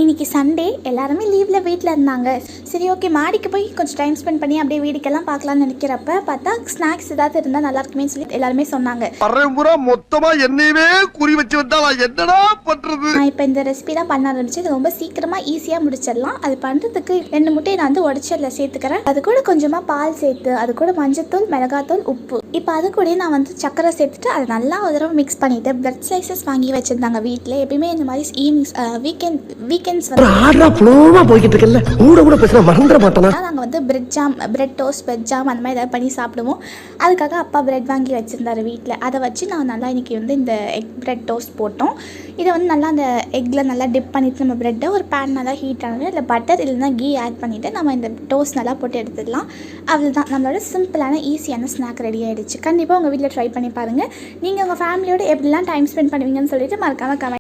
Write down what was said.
இன்றைக்கி சண்டே எல்லாருமே லீவில் வீட்டில் இருந்தாங்க. சரி ஓகே மாடிக்கு போய் கொஞ்சம் டைம் ஸ்பெண்ட் பண்ணி அப்படியே வேடிக்கைலாம் பார்க்கலான்னு நினைக்கிறப்ப பார்த்தா ஸ்நாக்ஸ் ஏதாவது இருந்தால் நல்லா இருக்குமே சொல்லி எல்லாருமே சொன்னாங்க. மொத்தமாக என்னையவே குறி வச்சு வந்தா என்னடா பண்ணுறது. நான் இப்போ இந்த ரெசிபி தான் பண்ண ஆரம்பிச்சு. இது ரொம்ப சீக்கிரமாக ஈஸியாக முடிச்சிடலாம். அது பண்ணுறதுக்கு 2 முட்டையை நான் வந்து உடச்சதில் சேர்த்துக்கிறேன். அது கூட கொஞ்சமாக பால் சேர்த்து அது கூட மஞ்சத்தூள், மிளகாத்தூள், உப்பு. இப்போ அது கூட நான் வந்து சக்கரை சேர்த்துட்டு அதை நல்லா ஒரு தடவை மிக்ஸ் பண்ணிவிட்டு பிரெட் ஸ்லைசஸ் வாங்கி வச்சுருந்தாங்க வீட்டில். எப்பயுமே இந்த மாதிரி ஈவினிங்ஸ் வீக்கெண்ட்ஸ் வந்து நாங்கள் வந்து பிரெட் டோஸ்ட், பிரெட் ஜாம் அந்த மாதிரி ஏதாவது பண்ணி சாப்பிடுவோம். அதுக்காக அப்பா பிரெட் வாங்கி வச்சுருந்தாரு வீட்டில். அதை வச்சு நான் நல்லா இன்றைக்கி வந்து இந்த எக் பிரெட் டோஸ்ட் போட்டோம். இதை வந்து நல்லா அந்த எக்கில் நல்லா டிப் பண்ணிவிட்டு நம்ம ப்ரெட்டை ஒரு பேன் நல்லா ஹீட் ஆனது அதில் பட்டர் இல்லைன்னா கீ ஆட் பண்ணிவிட்டு நம்ம இந்த டோஸ்ட் நல்லா போட்டு எடுத்துடலாம். அவ்வளோதான், நம்மளோட சிம்பிளான ஈஸியான ஸ்நாக் ரெடி ஆகிடுச்சு. கண்டிப்பாக உங்கள் வீட்டில் ட்ரை பண்ணி பாருங்கள். நீங்கள் உங்கள் ஃபேமிலியோடு எப்படிலாம் டைம் ஸ்பெண்ட் பண்ணுவீங்கன்னு சொல்லிட்டு மறக்காமல் கமெண்ட்